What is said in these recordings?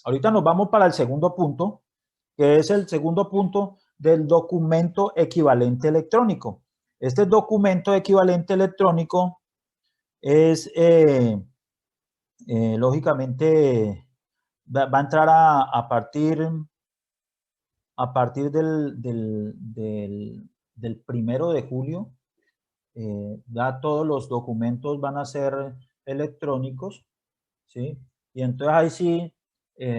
Ahorita nos vamos para el segundo punto, que es el segundo punto del documento equivalente electrónico. Este documento equivalente electrónico es, lógicamente, va a entrar a partir del 1 de julio. Ya todos los documentos van a ser electrónicos, ¿sí? Y entonces ahí sí,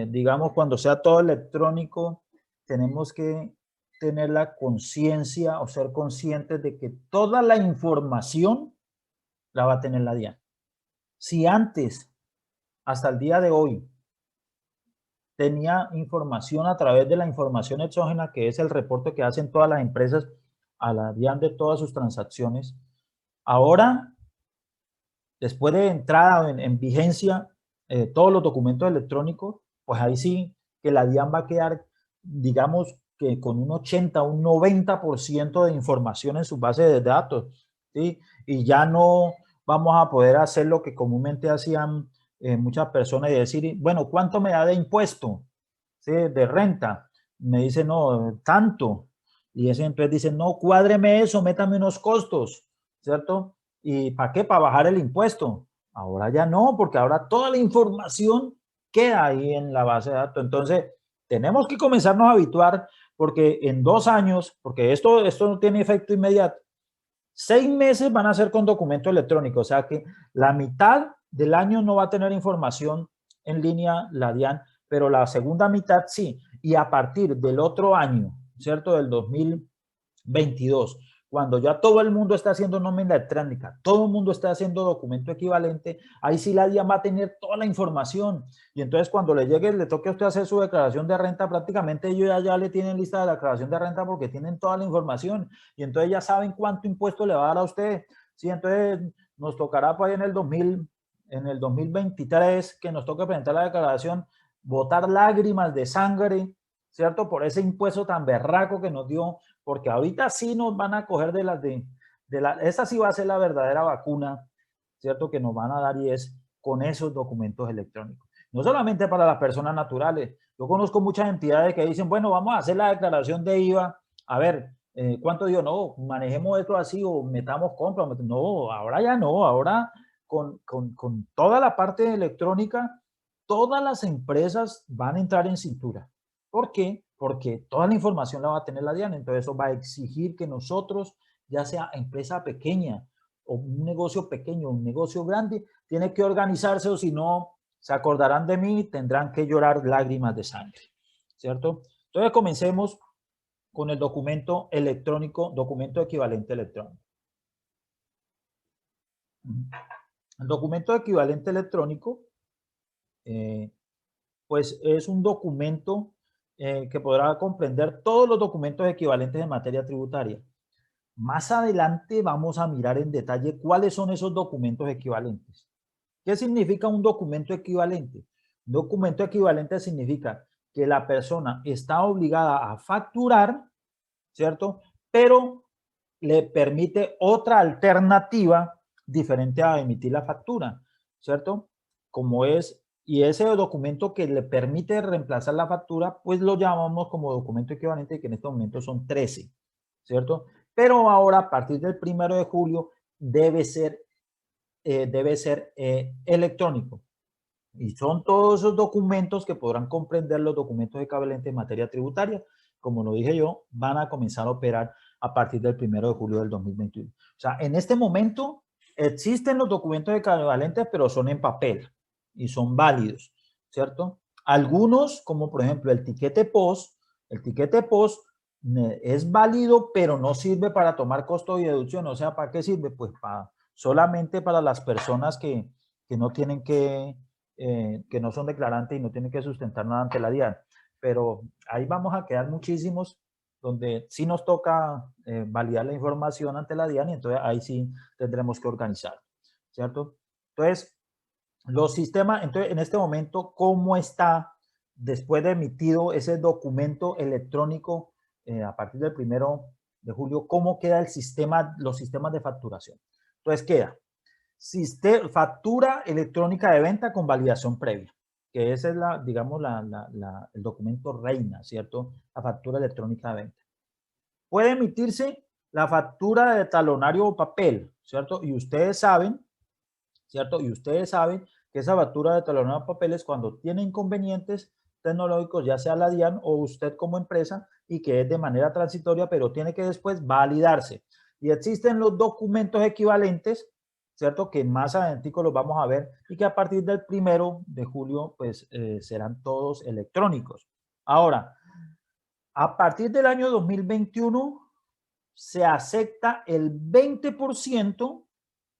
digamos, cuando sea todo electrónico, tenemos que tener la conciencia o ser conscientes de que toda la información la va a tener la DIAN. Si antes, hasta el día de hoy, tenía información a través de la información exógena, que es el reporte que hacen todas las empresas a la DIAN de todas sus transacciones, ahora, después de entrada en vigencia todos los documentos electrónicos, pues ahí sí que la DIAN va a quedar, digamos, que con un 80, un 90% de información en su base de datos, ¿sí? Y ya no vamos a poder hacer lo que comúnmente hacían muchas personas y decir, bueno, ¿cuánto me da de impuesto? ¿Sí? De renta. Me dice, no, tanto. Y ese entonces dice, no, cuádreme eso, métame unos costos, ¿cierto? ¿Y para qué? Para bajar el impuesto. Ahora ya no, porque ahora toda la información queda ahí en la base de datos. Entonces, tenemos que comenzarnos a habituar porque en 2 años, porque esto no tiene efecto inmediato, 6 meses van a ser con documento electrónico, o sea que la mitad del año no va a tener información en línea la DIAN, pero la segunda mitad sí. Y a partir del otro año, ¿cierto? Del 2022, cuando ya todo el mundo está haciendo nómina electrónica, todo el mundo está haciendo documento equivalente, ahí sí la DIAN va a tener toda la información. Y entonces cuando le llegue, le toque a usted hacer su declaración de renta, prácticamente ellos ya le tienen lista de la declaración de renta porque tienen toda la información y entonces ya saben cuánto impuesto le va a dar a usted. Sí, entonces nos tocará pues en el 2023 que nos toque presentar la declaración, botar lágrimas de sangre, ¿cierto? Por ese impuesto tan berraco que nos dio, porque ahorita sí nos van a coger esa sí va a ser la verdadera vacuna, ¿cierto? Que nos van a dar y es con esos documentos electrónicos. No solamente para las personas naturales. Yo conozco muchas entidades que dicen, bueno, vamos a hacer la declaración de IVA. A ver, ¿cuánto dio? No, manejemos esto así o metamos compra. No, ahora ya no. Ahora con toda la parte electrónica, todas las empresas van a entrar en cintura. ¿Por qué? Porque toda la información la va a tener la DIAN. Entonces eso va a exigir que nosotros, ya sea empresa pequeña o un negocio pequeño, un negocio grande, tiene que organizarse o si no, se acordarán de mí, tendrán que llorar lágrimas de sangre, ¿cierto? Entonces comencemos con el documento electrónico, documento equivalente electrónico. El documento equivalente electrónico, pues es un documento que podrá comprender todos los documentos equivalentes en materia tributaria. Más adelante vamos a mirar en detalle cuáles son esos documentos equivalentes. ¿Qué significa un documento equivalente? Un documento equivalente significa que la persona está obligada a facturar, ¿cierto? Pero le permite otra alternativa diferente a emitir la factura, ¿cierto? Como es, y ese documento que le permite reemplazar la factura, pues lo llamamos como documento equivalente, que en este momento son 13, ¿cierto? Pero ahora, a partir del 1 de julio, debe ser electrónico. Y son todos esos documentos que podrán comprender los documentos equivalentes en materia tributaria. Como lo dije yo, van a comenzar a operar a partir del 1 de julio del 2021. O sea, en este momento existen los documentos equivalentes, pero son en papel y son válidos, ¿cierto? Algunos, como por ejemplo el tiquete post es válido, pero no sirve para tomar costo y deducción. O sea, ¿para qué sirve? Pues solamente para las personas que no tienen que no son declarantes y no tienen que sustentar nada ante la DIAN. Pero ahí vamos a quedar muchísimos donde sí nos toca validar la información ante la DIAN y entonces ahí sí tendremos que organizar, ¿cierto? Entonces, los sistemas, entonces en este momento, ¿cómo está después de emitido ese documento electrónico a partir del 1 de julio? ¿Cómo queda el sistema, los sistemas de facturación? Entonces queda factura electrónica de venta con validación previa. que esa es digamos, el documento reina, ¿cierto? La factura electrónica de venta. Puede emitirse la factura de talonario o papel, ¿cierto? Y ustedes saben, ¿cierto? Y ustedes saben que esa factura de talonario o papel es cuando tiene inconvenientes tecnológicos, ya sea la DIAN o usted como empresa, y que es de manera transitoria, pero tiene que después validarse. Y existen los documentos equivalentes, ¿cierto? Que más adelante los vamos a ver y que a partir del 1 de julio, pues serán todos electrónicos. Ahora, a partir del año 2021 se acepta el 20%,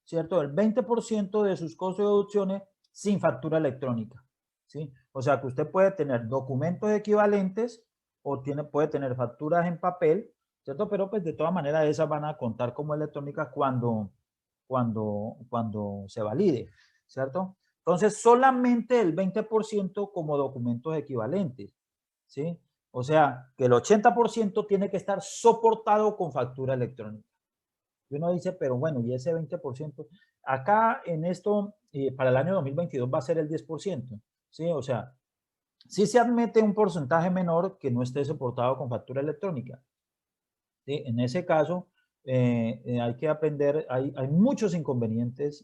¿cierto? El 20% de sus costos de deducciones sin factura electrónica, ¿sí? O sea que usted puede tener documentos equivalentes o puede tener facturas en papel, ¿cierto? Pero pues de todas maneras esas van a contar como electrónicas cuando se valide, ¿cierto? Entonces solamente el 20% como documentos equivalentes, ¿sí? O sea, que el 80% tiene que estar soportado con factura electrónica. Y uno dice, pero bueno, ¿y ese 20%? Acá en esto, para el año 2022 va a ser el 10%, ¿sí? O sea, sí se admite un porcentaje menor que no esté soportado con factura electrónica, ¿sí? En ese caso, hay que aprender, hay muchos inconvenientes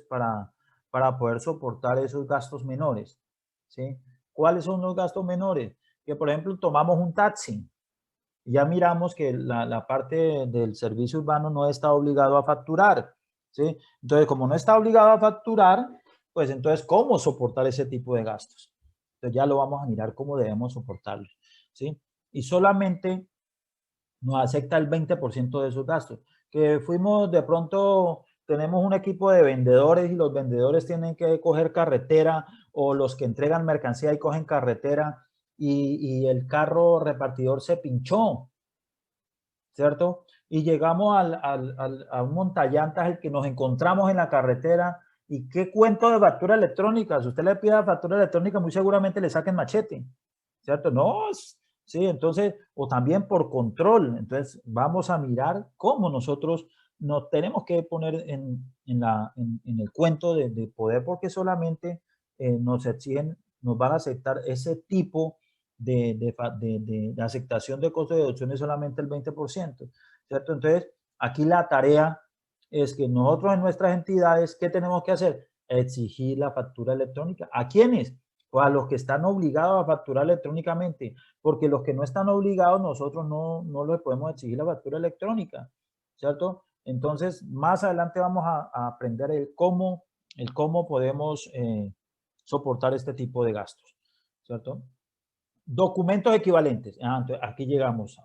para poder soportar esos gastos menores, ¿sí? ¿Cuáles son los gastos menores? Que, por ejemplo, tomamos un taxi. Ya miramos que la parte del servicio urbano no está obligado a facturar, ¿sí? Entonces, como no está obligado a facturar, pues entonces, ¿cómo soportar ese tipo de gastos? Entonces, ya lo vamos a mirar cómo debemos soportarlo, ¿sí? Y solamente nos acepta el 20% de esos gastos. Que fuimos de pronto, tenemos un equipo de vendedores y los vendedores tienen que coger carretera o los que entregan mercancía y cogen carretera y el carro repartidor se pinchó, ¿cierto? Y llegamos a un montallantas el que nos encontramos en la carretera y qué cuento de factura electrónica. Si usted le pide factura electrónica, muy seguramente le saquen machete, ¿cierto? No, sí, entonces, o también por control. Entonces, vamos a mirar cómo nosotros nos tenemos que poner en el cuento de poder, porque solamente nos exigen, nos van a aceptar ese tipo de aceptación de costos de deducciones solamente el 20%, ¿cierto? Entonces, aquí la tarea es que nosotros en nuestras entidades, ¿qué tenemos que hacer? Exigir la factura electrónica. ¿A quiénes? Pues a los que están obligados a facturar electrónicamente, porque los que no están obligados, nosotros no les podemos exigir la factura electrónica, ¿cierto? Entonces, más adelante vamos a aprender el cómo podemos soportar este tipo de gastos, ¿cierto? Documentos equivalentes. Entonces aquí llegamos.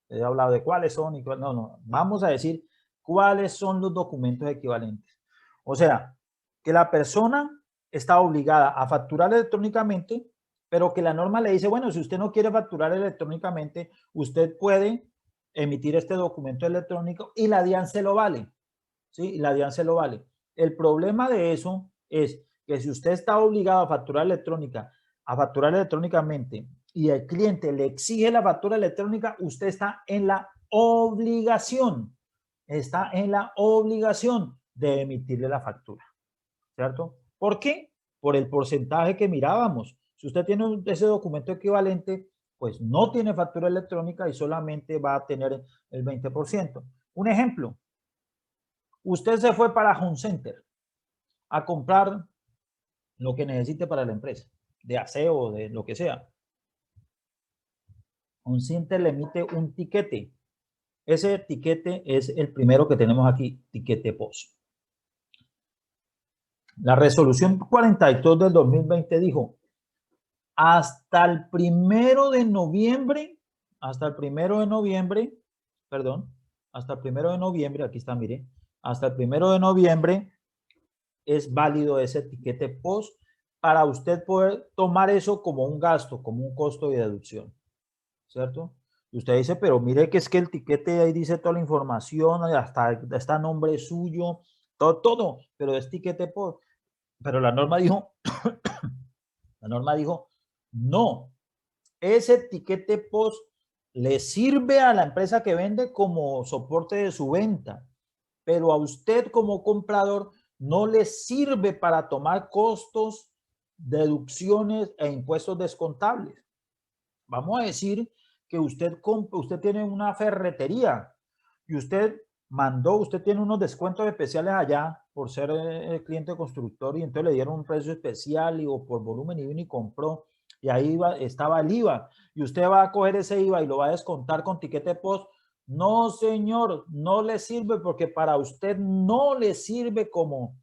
He hablado de cuáles son y cuáles no. Vamos a decir cuáles son los documentos equivalentes. O sea, que la persona está obligada a facturar electrónicamente, pero que la norma le dice, bueno, si usted no quiere facturar electrónicamente, usted puede emitir este documento electrónico y la DIAN se lo vale. ¿Sí? Y la DIAN se lo vale. El problema de eso es que si usted está obligado a facturar electrónicamente y el cliente le exige la factura electrónica, usted está en la obligación de emitirle la factura, ¿cierto? ¿Por qué? Por el porcentaje que mirábamos. Si usted tiene ese documento equivalente, pues no tiene factura electrónica y solamente va a tener el 20%. Un ejemplo, usted se fue para Home Center a comprar lo que necesite para la empresa, de aseo, de lo que sea. Home Center le emite un tiquete. Ese tiquete es el primero que tenemos aquí, tiquete POS. La resolución 42 del 2020 dijo, hasta el 1 de noviembre, hasta el 1 de noviembre, aquí está, mire, hasta el 1 de noviembre es válido ese tiquete POS para usted poder tomar eso como un gasto, como un costo de deducción, ¿cierto? Y usted dice, pero mire que es que el tiquete ahí dice toda la información, hasta está nombre suyo, todo, pero es tiquete POS. Pero la norma dijo, no, ese tiquete POS le sirve a la empresa que vende como soporte de su venta, pero a usted como comprador no le sirve para tomar costos deducciones e impuestos descontables. Vamos a decir que usted tiene una ferretería y usted tiene unos descuentos especiales allá por ser cliente constructor y entonces le dieron un precio especial o por volumen y vino y compró y ahí estaba el IVA y usted va a coger ese IVA y lo va a descontar con tiquete post. No, señor, no le sirve porque para usted no le sirve como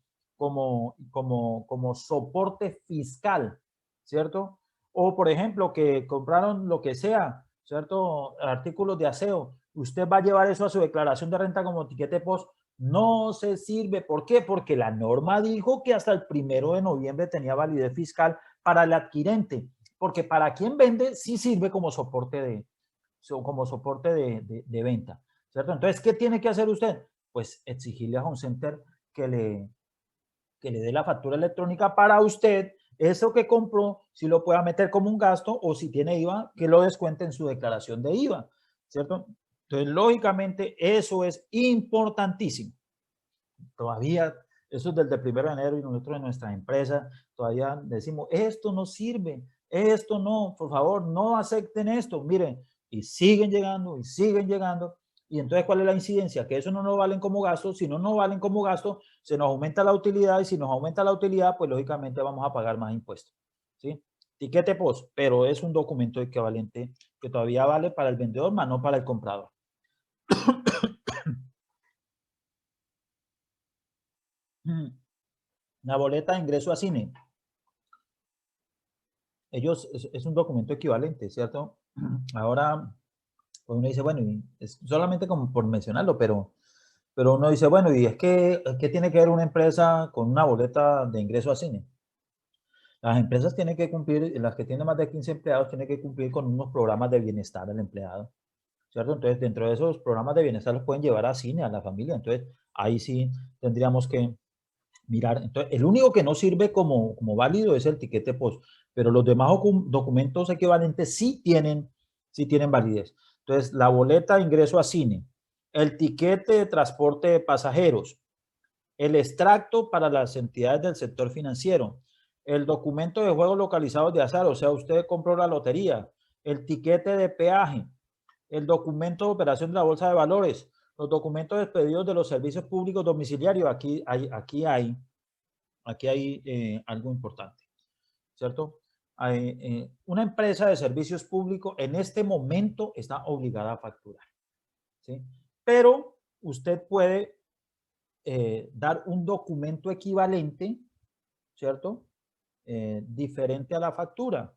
soporte fiscal, ¿cierto? O, por ejemplo, que compraron lo que sea, ¿cierto? Artículos de aseo. Usted va a llevar eso a su declaración de renta como tiquete post. No se sirve. ¿Por qué? Porque la norma dijo que hasta el 1 de noviembre tenía validez fiscal para el adquirente. Porque para quien vende sí sirve como soporte de venta, ¿cierto? Entonces, ¿qué tiene que hacer usted? Pues exigirle a Home Center que le dé la factura electrónica para usted, eso que compró, si lo pueda meter como un gasto o si tiene IVA, que lo descuente en su declaración de IVA, ¿cierto? Entonces, lógicamente, eso es importantísimo. Todavía, eso es desde el 1 de enero y nosotros en nuestra empresa todavía decimos, esto no sirve, esto no, por favor, no acepten esto. Miren, y siguen llegando y siguen llegando. Y entonces, ¿cuál es la incidencia? Que eso no nos valen como gasto. Si no nos valen como gasto, se nos aumenta la utilidad y si nos aumenta la utilidad, pues lógicamente vamos a pagar más impuestos. ¿Sí? Tiquete post, pero es un documento equivalente que todavía vale para el vendedor, más no para el comprador. La boleta de ingreso a cine. Es un documento equivalente, ¿cierto? Ahora, pues uno dice, bueno, es solamente como por mencionarlo, pero uno dice, bueno, ¿y es que qué tiene que ver una empresa con una boleta de ingreso a cine? Las empresas tienen que cumplir, las que tienen más de 15 empleados, tienen que cumplir con unos programas de bienestar del empleado, ¿cierto? Entonces, dentro de esos programas de bienestar los pueden llevar a cine, a la familia. Entonces, ahí sí tendríamos que mirar. Entonces, el único que no sirve como válido es el tiquete post, pero los demás documentos equivalentes sí tienen validez. Entonces, la boleta de ingreso a cine, el tiquete de transporte de pasajeros, el extracto para las entidades del sector financiero, el documento de juegos localizados de azar, o sea, usted compró la lotería, el tiquete de peaje, el documento de operación de la bolsa de valores, los documentos expedidos de los servicios públicos domiciliarios. Aquí hay algo importante, ¿cierto? Una empresa de servicios públicos en este momento está obligada a facturar, ¿sí? Pero usted puede dar un documento equivalente, ¿cierto? Diferente a la factura,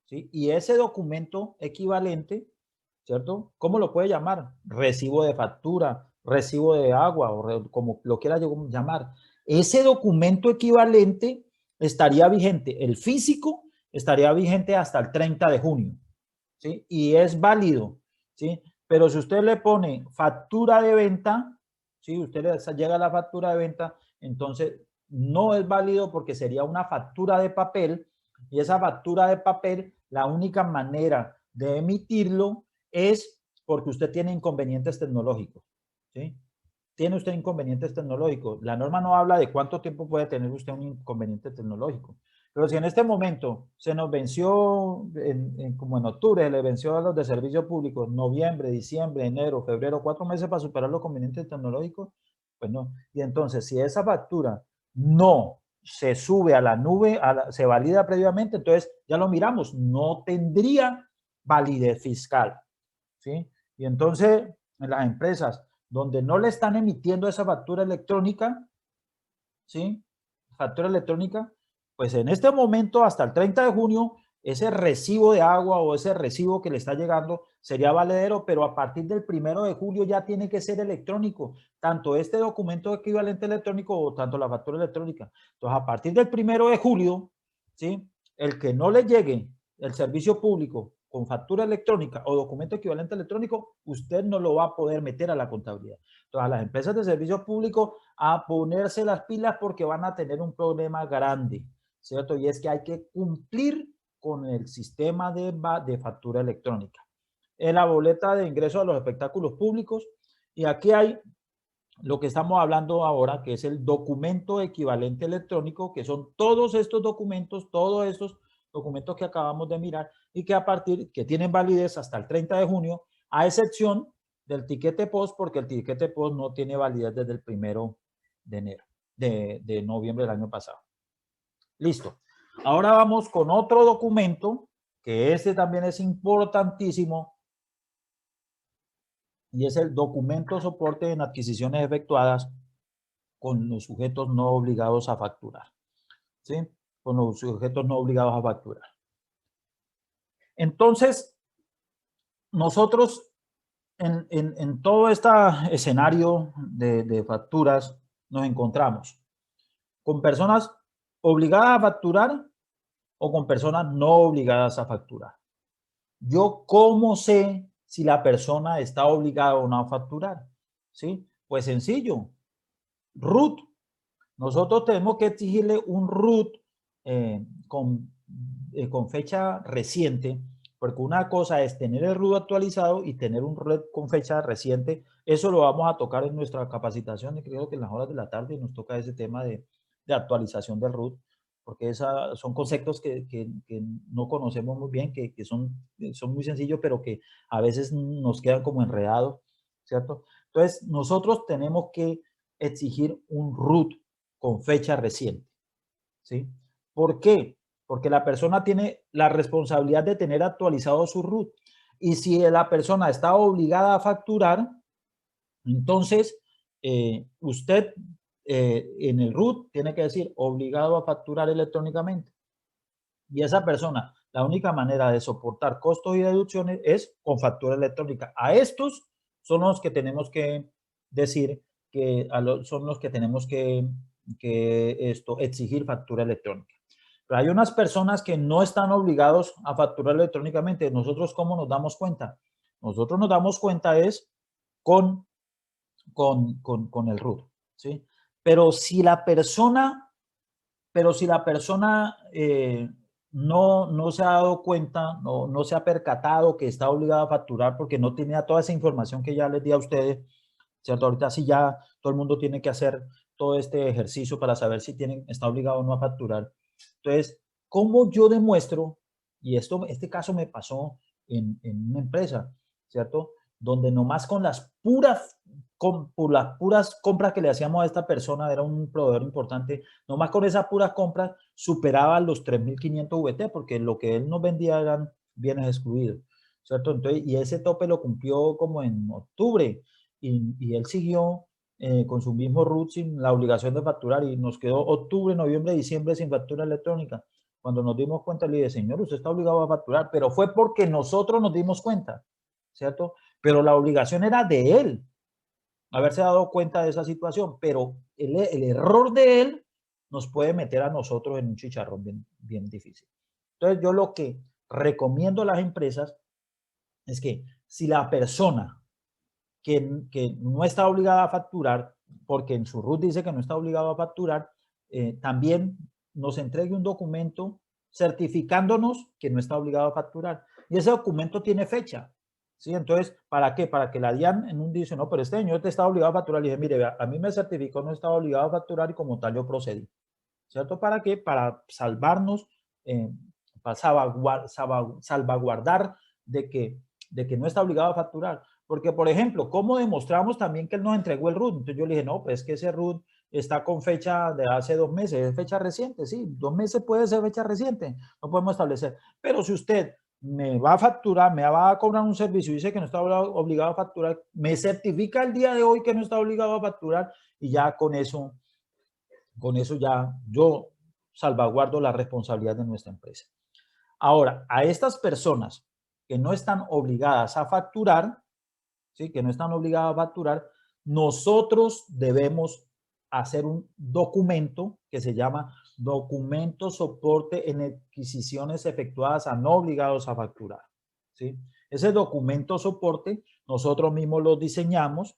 ¿sí? Y ese documento equivalente, ¿cierto? ¿Cómo lo puede llamar? Recibo de factura, recibo de agua o como lo quiera llamar. Ese documento equivalente estaría vigente, el físico estaría vigente hasta el 30 de junio, ¿sí? Y es válido, ¿sí? Pero si usted le pone factura de venta, ¿sí? Usted le llega a la factura de venta, entonces no es válido porque sería una factura de papel y esa factura de papel, la única manera de emitirlo es porque usted tiene inconvenientes tecnológicos, ¿sí? Tiene usted inconvenientes tecnológicos. La norma no habla de cuánto tiempo puede tener usted un inconveniente tecnológico. Pero si en este momento se nos venció, como en octubre, se le venció a los de servicios públicos, noviembre, diciembre, enero, febrero, 4 meses para superar los inconvenientes tecnológicos, pues no. Y entonces, si esa factura no se sube a la nube, se valida previamente, entonces ya lo miramos, no tendría validez fiscal, ¿sí? Y entonces, en las empresas donde no le están emitiendo esa factura electrónica, ¿sí? Factura electrónica, pues en este momento, hasta el 30 de junio, ese recibo de agua o ese recibo que le está llegando sería valedero, pero a partir del 1 de julio ya tiene que ser electrónico, tanto este documento equivalente electrónico o tanto la factura electrónica. Entonces, a partir del 1 de julio, ¿sí? El que no le llegue el servicio público con factura electrónica o documento equivalente electrónico, usted no lo va a poder meter a la contabilidad. Entonces, a las empresas de servicios públicos a ponerse las pilas porque van a tener un problema grande, ¿cierto? Y es que hay que cumplir con el sistema de factura electrónica. En la boleta de ingreso a los espectáculos públicos, y aquí hay lo que estamos hablando ahora, que es el documento equivalente electrónico, que son todos estos documentos que acabamos de mirar y que tienen validez hasta el 30 de junio, a excepción del tiquete post, porque el tiquete post no tiene validez desde el 1 de noviembre del año pasado. Listo. Ahora vamos con otro documento, que este también es importantísimo, y es el documento soporte en adquisiciones efectuadas con los sujetos no obligados a facturar, ¿sí? Con los sujetos no obligados a facturar. Entonces, nosotros en todo este escenario de facturas nos encontramos con personas obligadas a facturar o con personas no obligadas a facturar. ¿Yo cómo sé si la persona está obligada o no a facturar? ¿Sí? Pues sencillo. RUT. Nosotros tenemos que exigirle un RUT con fecha reciente, porque una cosa es tener el RUT actualizado y tener un RUT con fecha reciente. Eso lo vamos a tocar en nuestra capacitación y creo que en las horas de la tarde nos toca ese tema de actualización del RUT, porque son conceptos que no conocemos muy bien, que son muy sencillos, pero que a veces nos quedan como enredados, ¿cierto? Entonces, nosotros tenemos que exigir un RUT con fecha reciente, ¿sí? ¿Por qué? Porque la persona tiene la responsabilidad de tener actualizado su RUT. Y si la persona está obligada a facturar, entonces usted en el RUT tiene que decir obligado a facturar electrónicamente. Y esa persona, la única manera de soportar costos y deducciones es con factura electrónica. A estos son los que tenemos que decir que son los que tenemos que exigir factura electrónica. Pero hay unas personas que no están obligados a facturar electrónicamente. ¿Nosotros cómo nos damos cuenta? Nosotros nos damos cuenta es con el RUT, ¿sí? Pero si la persona no se ha dado cuenta, no se ha percatado que está obligado a facturar porque no tenía toda esa información que ya les di a ustedes, ¿cierto? Ahorita sí ya todo el mundo tiene que hacer todo este ejercicio para saber si está obligado o no a facturar. Entonces, ¿cómo yo demuestro? Y este caso me pasó en una empresa, ¿cierto? Donde nomás con las puras compras que le hacíamos a esta persona, era un proveedor importante, nomás con esas puras compras superaba los 3.500 VT, porque lo que él nos vendía eran bienes excluidos, ¿cierto? Entonces, y ese tope lo cumplió como en octubre, y él siguió con su mismo RUT sin la obligación de facturar, y nos quedó octubre, noviembre, diciembre sin factura electrónica. Cuando nos dimos cuenta, le dije, señor, usted está obligado a facturar, pero fue porque nosotros nos dimos cuenta, ¿cierto? Pero la obligación era de él, haberse dado cuenta de esa situación, pero el error de él nos puede meter a nosotros en un chicharrón bien difícil. Entonces, yo lo que recomiendo a las empresas es que si la persona que no está obligada a facturar, porque en su RUT dice que no está obligado a facturar, también nos entregue un documento certificándonos que no está obligado a facturar. Y ese documento tiene fecha, ¿sí? Entonces, ¿para qué? Para que la DIAN en un dice, no, pero este señor te está obligado a facturar. Le dije, mire, a mí me certificó no estaba obligado a facturar y como tal yo procedí, ¿cierto? ¿Para qué? Para salvarnos, para salvaguardar de que no está obligado a facturar. Porque, por ejemplo, ¿cómo demostramos también que él nos entregó el RUT? Entonces yo le dije, no, pues es que ese RUT está con fecha de hace 2 meses, es fecha reciente, sí, 2 meses puede ser fecha reciente, no podemos establecer. Pero si usted me va a facturar, me va a cobrar un servicio y dice que no está obligado a facturar, me certifica el día de hoy que no está obligado a facturar y ya con eso ya yo salvaguardo la responsabilidad de nuestra empresa. Ahora, a estas personas que no están obligadas a facturar, ¿sí? Que no están obligadas a facturar, nosotros debemos hacer un documento que se llama documento soporte en adquisiciones efectuadas a no obligados a facturar, ¿sí? Ese documento soporte nosotros mismos lo diseñamos,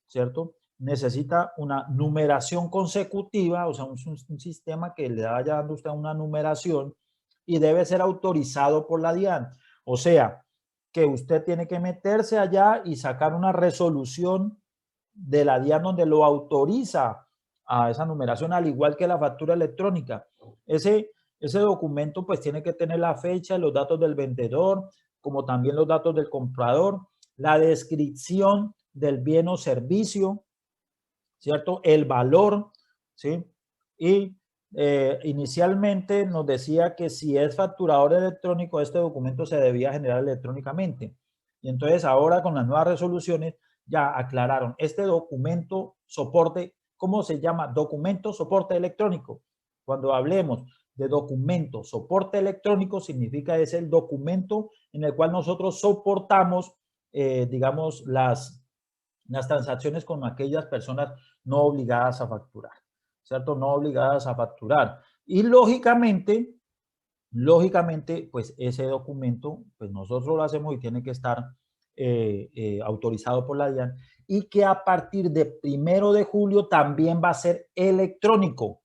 ¿cierto? Necesita una numeración consecutiva, o sea, un sistema que le vaya dando usted una numeración y debe ser autorizado por la DIAN. O sea, que usted tiene que meterse allá y sacar una resolución de la DIAN donde lo autoriza a esa numeración, al igual que la factura electrónica. Ese documento pues tiene que tener la fecha, los datos del vendedor, como también los datos del comprador, la descripción del bien o servicio, ¿cierto? El valor, ¿sí? Y inicialmente nos decía que si es facturador electrónico, este documento se debía generar electrónicamente. Y entonces ahora con las nuevas resoluciones ya aclararon, este documento soporte, ¿cómo se llama? Documento soporte electrónico. Cuando hablemos de documento soporte electrónico, significa es el documento en el cual nosotros soportamos, digamos, las transacciones con aquellas personas no obligadas a facturar, ¿cierto? No obligadas a facturar. Y lógicamente, pues ese documento, pues nosotros lo hacemos y tiene que estar autorizado por la DIAN y que a partir de 1 de julio también va a ser electrónico,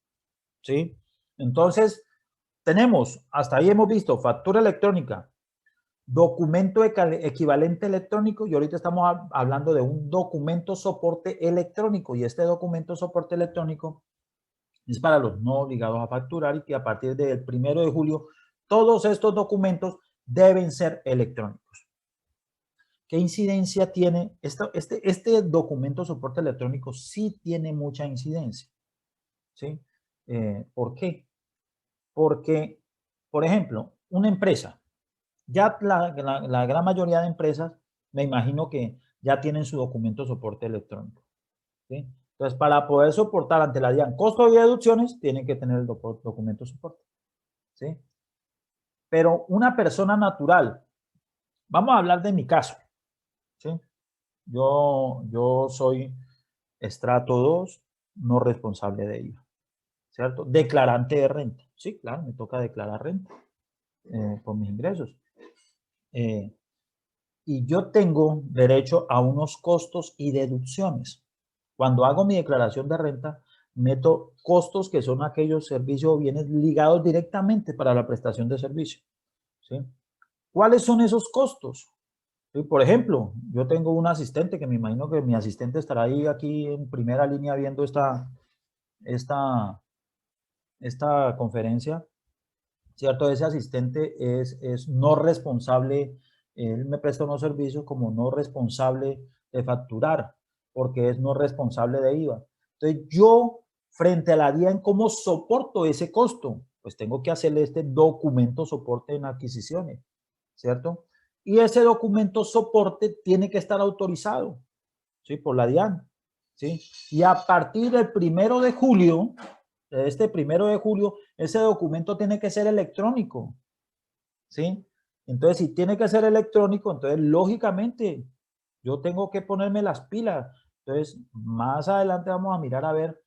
¿sí? Entonces, tenemos, hasta ahí hemos visto factura electrónica, documento equivalente electrónico, y ahorita estamos hablando de un documento soporte electrónico, y este documento soporte electrónico es para los no obligados a facturar y que a partir del 1 de julio todos estos documentos deben ser electrónicos. ¿Qué incidencia tiene? Este documento soporte electrónico sí tiene mucha incidencia, ¿sí? ¿Por qué? Porque, por ejemplo, una empresa, ya la gran mayoría de empresas, me imagino que ya tienen su documento soporte electrónico, ¿sí? Entonces, para poder soportar ante la DIAN costos y deducciones, tienen que tener el documento soporte, ¿sí? Pero una persona natural, vamos a hablar de mi caso, ¿sí? Yo soy estrato 2, no responsable de IVA, ¿cierto? Declarante de renta, sí, claro, me toca declarar renta por mis ingresos. Y yo tengo derecho a unos costos y deducciones. Cuando hago mi declaración de renta, meto costos que son aquellos servicios o bienes ligados directamente para la prestación de servicio, ¿sí? ¿Cuáles son esos costos? ¿Sí? Por ejemplo, yo tengo un asistente que me imagino que mi asistente estará ahí aquí en primera línea viendo esta conferencia, ¿cierto? Ese asistente es no responsable, él me presta unos servicios como no responsable de facturar, porque es no responsable de IVA. Entonces, yo, frente a la DIAN, ¿cómo soporto ese costo? Pues tengo que hacerle este documento soporte en adquisiciones, ¿cierto? Y ese documento soporte tiene que estar autorizado, ¿sí? Por la DIAN, ¿sí? Y a partir del 1 de julio, este 1 de julio, ese documento tiene que ser electrónico, ¿sí? Entonces, si tiene que ser electrónico, entonces, lógicamente, yo tengo que ponerme las pilas. Entonces, más adelante vamos a mirar a ver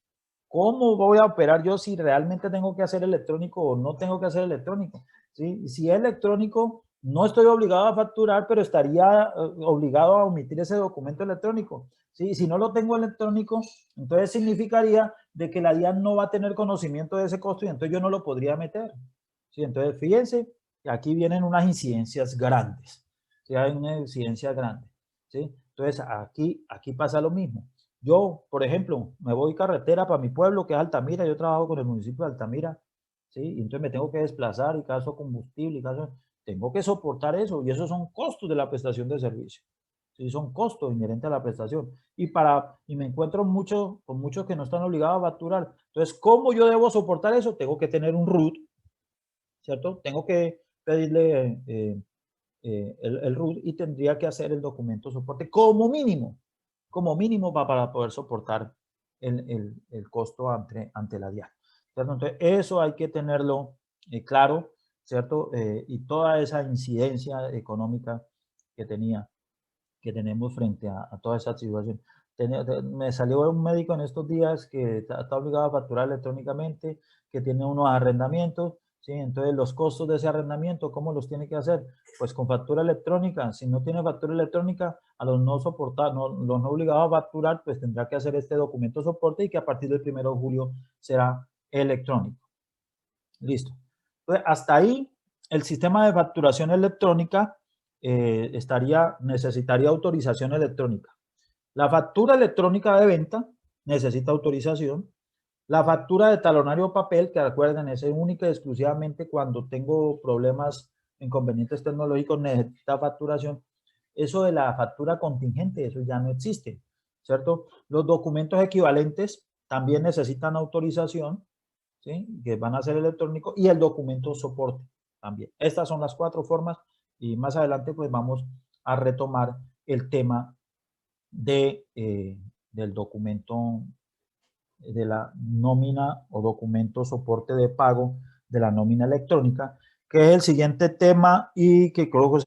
cómo voy a operar yo si realmente tengo que hacer electrónico o no tengo que hacer electrónico, ¿sí? Si es electrónico, no estoy obligado a facturar, pero estaría obligado a omitir ese documento electrónico, ¿sí? Si no lo tengo electrónico, entonces significaría de que la DIAN no va a tener conocimiento de ese costo y entonces yo no lo podría meter, ¿sí? Entonces, fíjense, aquí vienen unas incidencias grandes, ¿sí? Hay una incidencia grande, ¿sí? Entonces, aquí pasa lo mismo. Yo, por ejemplo, me voy carretera para mi pueblo, que es Altamira, yo trabajo con el municipio de Altamira, ¿sí? Y entonces me tengo que desplazar y gasto combustible y tengo que soportar eso, y esos son costos de la prestación de servicio, ¿sí? Son costos inherentes a la prestación. Y me encuentro con muchos que no están obligados a facturar. Entonces, ¿cómo yo debo soportar eso? Tengo que tener un RUT, ¿cierto? Tengo que pedirle el RUT y tendría que hacer el documento soporte como mínimo para poder soportar el costo ante la DIAN, ¿cierto? Entonces, eso hay que tenerlo claro, ¿cierto? Y toda esa incidencia económica que tenemos frente a toda esa situación. Me salió un médico en estos días que está obligado a facturar electrónicamente, que tiene unos arrendamientos, ¿sí? Entonces, los costos de ese arrendamiento, ¿cómo los tiene que hacer? Pues con factura electrónica. Si no tiene factura electrónica, a los no obligados a facturar, pues tendrá que hacer este documento soporte y que a partir del 1 de julio será electrónico. Listo. Entonces, hasta ahí el sistema de facturación electrónica necesitaría autorización electrónica. La factura electrónica de venta necesita autorización. La factura de talonario papel, que recuerden, es única y exclusivamente cuando tengo problemas, inconvenientes tecnológicos, necesita facturación. Eso de la factura contingente, eso ya no existe, ¿cierto? Los documentos equivalentes también necesitan autorización, ¿sí? Que van a ser electrónicos, y el documento soporte también. Estas son las 4 formas y más adelante pues vamos a retomar el tema del documento de la nómina o documento soporte de pago de la nómina electrónica, que es el siguiente tema y que creo que